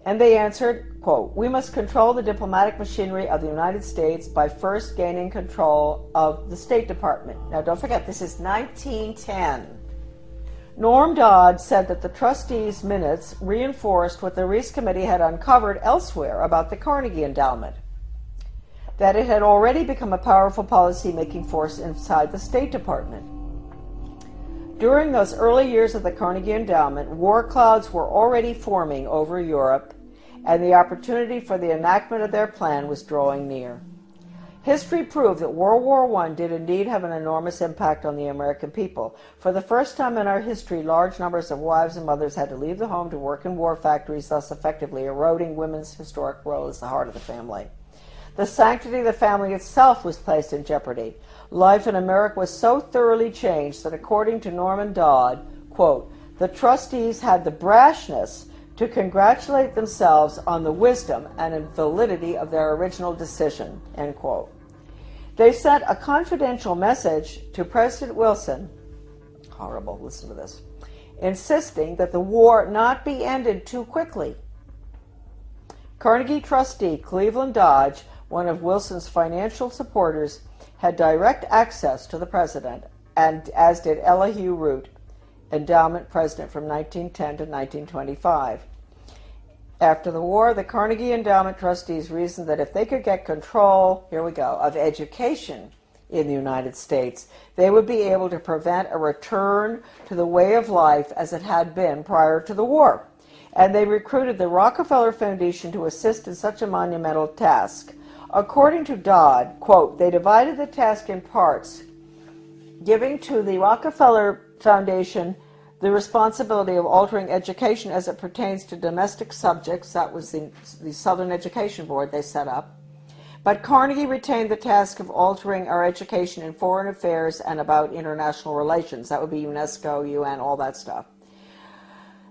And they answered, quote, "We must control the diplomatic machinery of the United States by first gaining control of the State Department." Now, don't forget, this is 1910. Norm Dodd said that the trustees' minutes reinforced what the Reese Committee had uncovered elsewhere about the Carnegie Endowment, that it had already become a powerful policy-making force inside the State Department. During those early years of the Carnegie Endowment, war clouds were already forming over Europe, and the opportunity for the enactment of their plan was drawing near. History proved that World War I did indeed have an enormous impact on the American people. For the first time in our history, large numbers of wives and mothers had to leave the home to work in war factories, thus effectively eroding women's historic role as the heart of the family. The sanctity of the family itself was placed in jeopardy. Life in America was so thoroughly changed that, according to Norman Dodd, quote, "The trustees had the brashness to congratulate themselves on the wisdom and validity of their original decision," end quote. They sent a confidential message to President Wilson, horrible, listen to this, insisting that the war not be ended too quickly. Carnegie trustee Cleveland Dodge, one of Wilson's financial supporters, had direct access to the president, and as did Elihu Root, endowment president from 1910 to 1925. After the war, the Carnegie Endowment trustees reasoned that if they could get control, here we go, of education in the United States, they would be able to prevent a return to the way of life as it had been prior to the war. And they recruited the Rockefeller Foundation to assist in such a monumental task. According to Dodd, quote, "They divided the task in parts, giving to the Rockefeller Foundation the responsibility of altering education as it pertains to domestic subjects." That was the Southern Education Board they set up. But Carnegie retained the task of altering our education in foreign affairs and about international relations. That would be UNESCO, UN, all that stuff.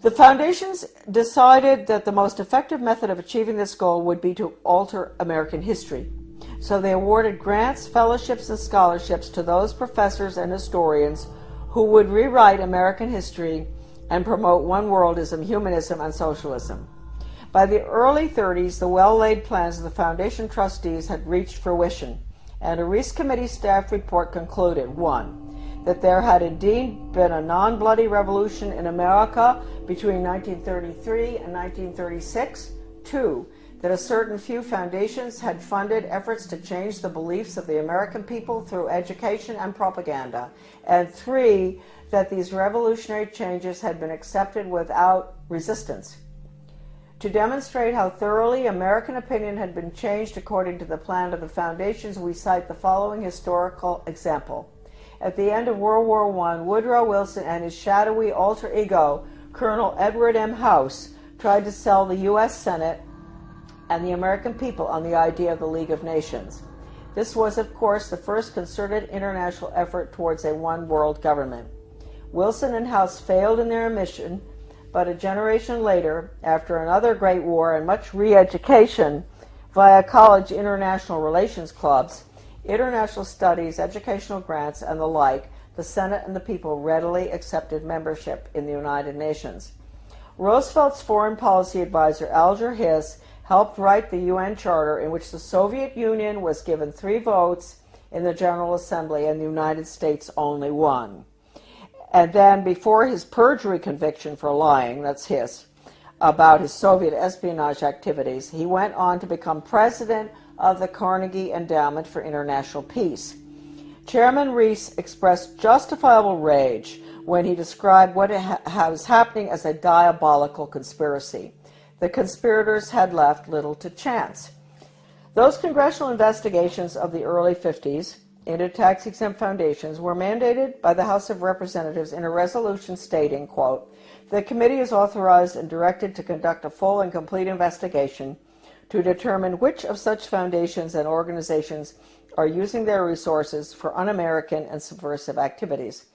The foundations decided that the most effective method of achieving this goal would be to alter American history. So they awarded grants, fellowships, and scholarships to those professors and historians who would rewrite American history and promote one-worldism, humanism, and socialism. By the early 30s, the well-laid plans of the Foundation trustees had reached fruition, and a Reese Committee staff report concluded, 1, that there had indeed been a non-bloody revolution in America between 1933 and 1936, 2, that a certain few foundations had funded efforts to change the beliefs of the American people through education and propaganda, and 3, that these revolutionary changes had been accepted without resistance. To demonstrate how thoroughly American opinion had been changed according to the plan of the foundations, we cite the following historical example. At the end of World War I, Woodrow Wilson and his shadowy alter ego, Colonel Edward M. House, tried to sell the U.S. Senate and the American people on the idea of the League of Nations. This was, of course, the first concerted international effort towards a one-world government. Wilson and House failed in their mission, but a generation later, after another great war and much re-education via college international relations clubs, international studies, educational grants, and the like, the Senate and the people readily accepted membership in the United Nations. Roosevelt's foreign policy advisor, Alger Hiss, helped write the UN Charter, in which the Soviet Union was given 3 votes in the General Assembly and the United States only 1. And then, before his perjury conviction for lying, that's Hiss, about his Soviet espionage activities, he went on to become president of the Carnegie Endowment for International Peace. Chairman Reese expressed justifiable rage when he described what was happening as a diabolical conspiracy. The conspirators had left little to chance. Those congressional investigations of the early 50s into tax-exempt foundations were mandated by the House of Representatives in a resolution stating, quote, "The committee is authorized and directed to conduct a full and complete investigation to determine which of such foundations and organizations are using their resources for un-American and subversive activities,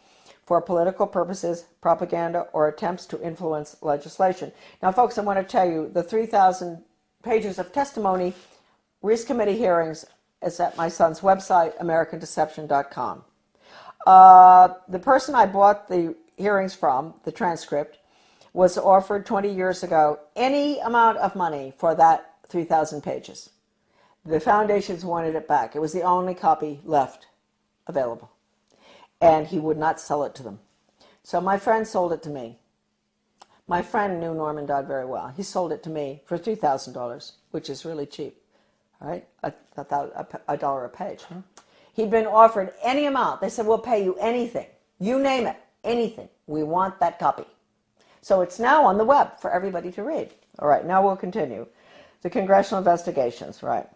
for political purposes, propaganda, or attempts to influence legislation." Now, folks, I want to tell you, the 3,000 pages of testimony, Reese Committee hearings, is at my son's website, AmericanDeception.com. The person I bought the hearings from, the transcript, was offered 20 years ago any amount of money for that 3,000 pages. The foundations wanted it back. It was the only copy left available. And he would not sell it to them. So my friend sold it to me. My friend knew Norman Dodd very well. He sold it to me for $3,000, which is really cheap, right? A dollar a page. He'd been offered any amount. They said, we'll pay you anything. You name it, anything. We want that copy. So it's now on the web for everybody to read. All right, now we'll continue. The congressional investigations, right?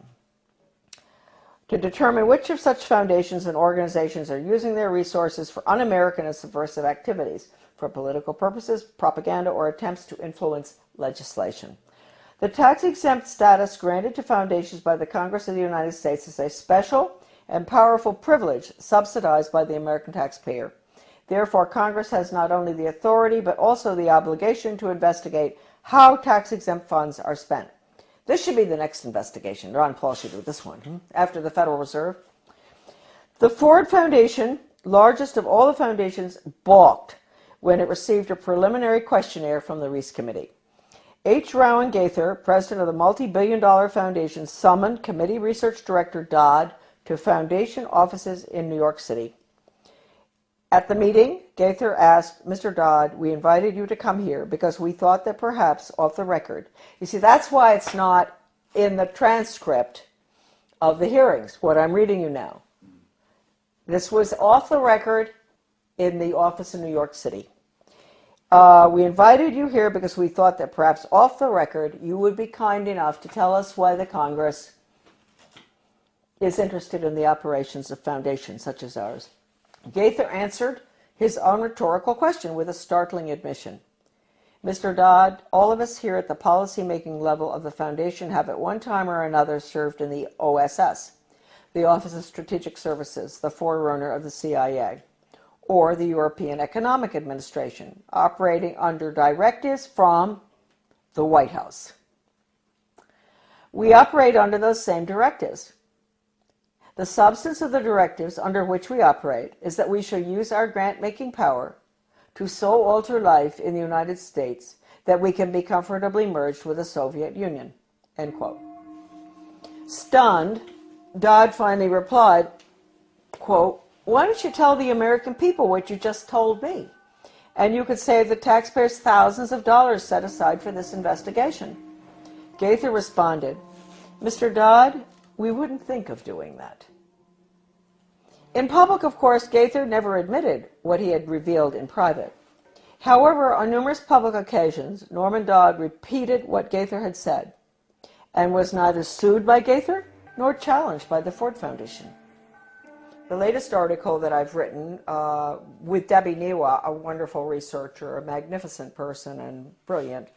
To determine which of such foundations and organizations are using their resources for un-American and subversive activities, for political purposes, propaganda, or attempts to influence legislation. The tax-exempt status granted to foundations by the Congress of the United States is a special and powerful privilege subsidized by the American taxpayer. Therefore, Congress has not only the authority, but also the obligation to investigate how tax-exempt funds are spent. This should be the next investigation. Ron Paul should do this one, after the Federal Reserve. The Ford Foundation, largest of all the foundations, balked when it received a preliminary questionnaire from the Reese Committee. H. Rowan Gaither, president of the multi-billion-dollar foundation, summoned Committee Research Director Dodd to foundation offices in New York City. At the meeting, Gaither asked, Mr. Dodd, we invited you to come here because we thought that perhaps off the record. You see, that's why it's not in the transcript of the hearings, what I'm reading you now. This was off the record in the office in New York City. We invited you here because we thought that perhaps off the record you would be kind enough to tell us why the Congress is interested in the operations of foundations such as ours. Gaither answered his own rhetorical question with a startling admission. Mr. Dodd, all of us here at the policy-making level of the foundation have at one time or another served in the OSS, the Office of Strategic Services, the forerunner of the CIA, or the European Economic Administration, operating under directives from the White House. We operate under those same directives. The substance of the directives under which we operate is that we shall use our grant-making power to so alter life in the United States that we can be comfortably merged with the Soviet Union, end quote. Stunned, Dodd finally replied, quote, why don't you tell the American people what you just told me? And you could save the taxpayers thousands of dollars set aside for this investigation. Gaither responded, Mr. Dodd, we wouldn't think of doing that. In public, of course, Gaither never admitted what he had revealed in private. However, on numerous public occasions, Norman Dodd repeated what Gaither had said and was neither sued by Gaither nor challenged by the Ford Foundation. The latest article that I've written with Debbie Niwa, a wonderful researcher, a magnificent person and brilliant,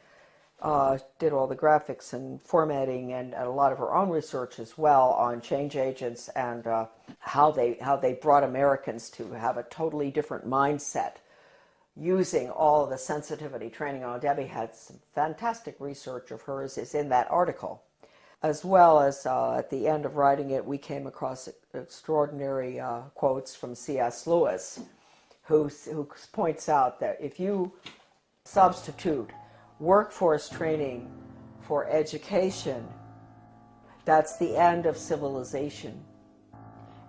did all the graphics and formatting and a lot of her own research as well on change agents and how they brought Americans to have a totally different mindset using all of the sensitivity training. Debbie had some fantastic research of hers is in that article. As well as at the end of writing it, we came across extraordinary quotes from C.S. Lewis, who points out that if you substitute workforce training for education, that's the end of civilization.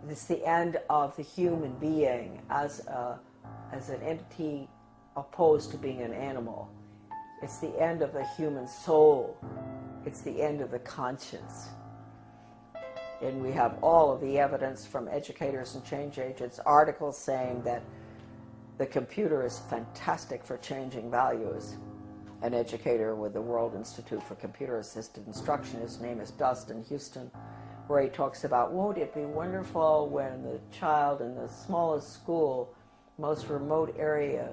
It's the end of the human being as an entity opposed to being an animal. It's the end of the human soul. It's the end of the conscience. And we have all of the evidence from educators and change agents, articles saying that the computer is fantastic for changing values. An educator with the World Institute for Computer Assisted Instruction, his name is Dustin Houston, where he talks about, won't it be wonderful when the child in the smallest school, most remote area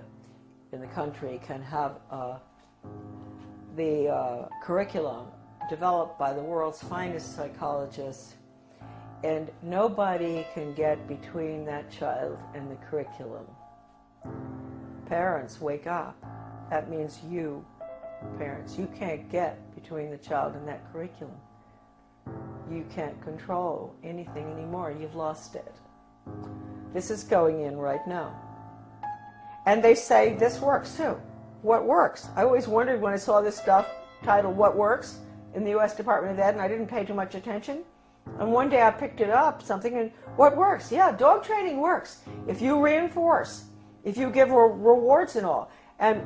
in the country can have the curriculum developed by the world's finest psychologists, and nobody can get between that child and the curriculum. Parents, wake up. That means you, parents, you can't get between the child and that curriculum. You can't control anything anymore. You've lost it. This is going in right now. And they say this works too. what works. I always wondered when I saw this stuff titled What Works in the U.S. Department of Ed, and I didn't pay too much attention. And one day I picked it up, something, and what works? Yeah, dog training works. If you reinforce, if you give rewards and all. And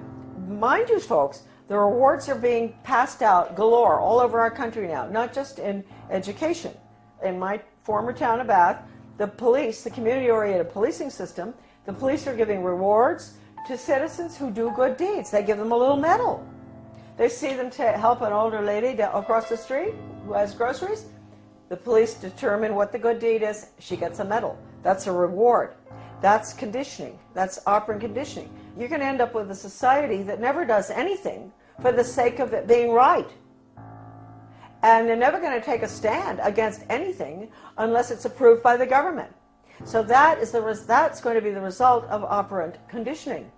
mind you, folks, the rewards are being passed out galore all over our country now, not just in education. In my former town of Bath, the police, the community-oriented policing system, the police are giving rewards to citizens who do good deeds. They give them a little medal. They see them to help an older lady across the street who has groceries. The police determine what the good deed is. She gets a medal. That's a reward. That's conditioning. That's operant conditioning. You're going to end up with a society that never does anything for the sake of it being right. And they're never going to take a stand against anything unless it's approved by the government. So that's going to be the result of operant conditioning.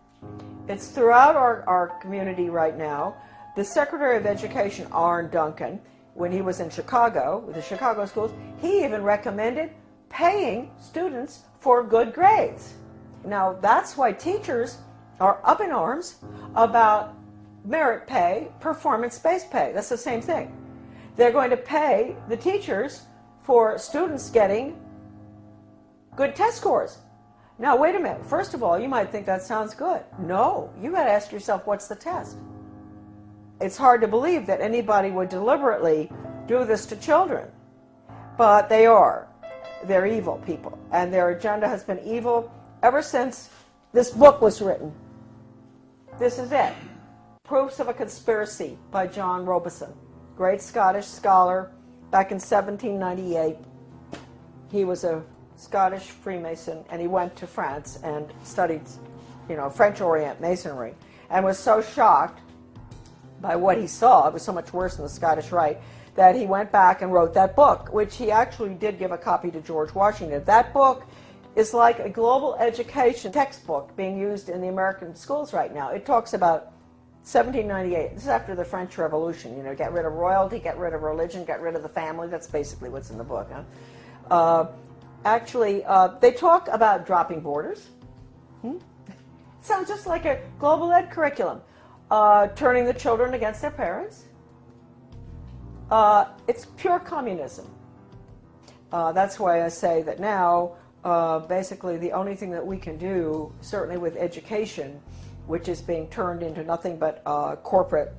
It's throughout our community right now. The Secretary of Education, Arne Duncan, when he was in Chicago, with the Chicago schools, he even recommended paying students for good grades. Now, that's why teachers are up in arms about merit pay, performance-based pay. That's the same thing. They're going to pay the teachers for students getting good test scores. Now, wait a minute. First of all, you might think that sounds good. No, you got to ask yourself, what's the test? It's hard to believe that anybody would deliberately do this to children, but they are. They're evil people, and their agenda has been evil ever since this book was written. This is it. Proofs of a Conspiracy by John Robison, great Scottish scholar. Back in 1798, he was a Scottish Freemason, and he went to France and studied, French Orient Masonry, and was so shocked by what he saw, it was so much worse than the Scottish Rite, that he went back and wrote that book, which he actually did give a copy to George Washington. That book is like a global education textbook being used in the American schools right now. It talks about 1798. This is after the French Revolution. Get rid of royalty, get rid of religion, get rid of the family. That's basically what's in the book. They talk about dropping borders. Sounds just like a global ed curriculum. Turning the children against their parents. It's pure communism. That's why I say that now, basically, the only thing that we can do, certainly with education, which is being turned into nothing but corporate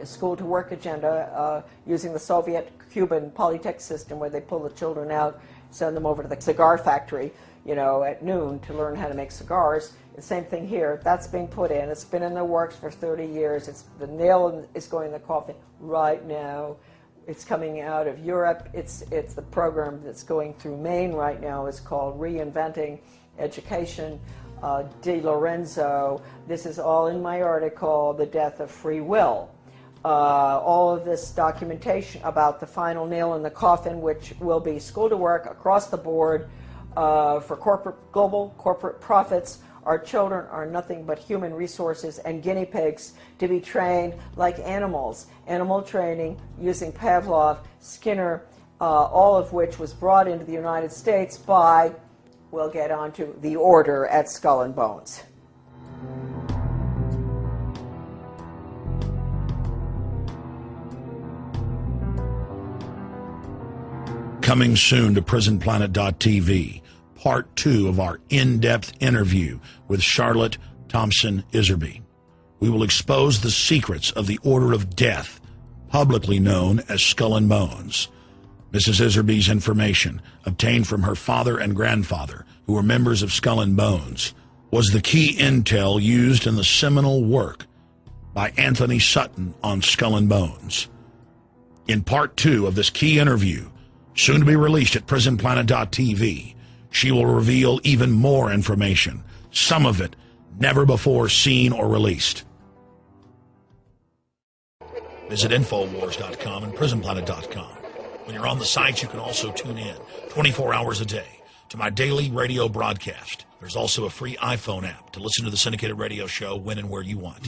school-to-work agenda, using the Soviet-Cuban Polytech system, where they pull the children out, send them over to the cigar factory, at noon to learn how to make cigars. The same thing here. That's being put in. It's been in the works for 30 years. The nail is going in the coffin right now. It's coming out of Europe. It's the program that's going through Maine right now. It's called Reinventing Education. De Lorenzo. This is all in my article, The Death of Free Will. All of this documentation about the final nail in the coffin, which will be school to work across the board for global corporate profits. Our children are nothing but human resources and guinea pigs to be trained like animals. Animal training using Pavlov, Skinner, all of which was brought into the United States by, we'll get on to, the order at Skull and Bones. Coming soon to PrisonPlanet.tv, part 2 of our in-depth interview with Charlotte Thompson Iserbyt. We will expose the secrets of the Order of Death, publicly known as Skull and Bones. Mrs. Iserbyt's information, obtained from her father and grandfather, who were members of Skull and Bones, was the key intel used in the seminal work by Anthony Sutton on Skull and Bones. In part 2 of this key interview, soon to be released at PrisonPlanet.tv, she will reveal even more information, some of it never before seen or released. Visit Infowars.com and PrisonPlanet.com. When you're on the sites, you can also tune in 24 hours a day to my daily radio broadcast. There's also a free iPhone app to listen to the syndicated radio show when and where you want.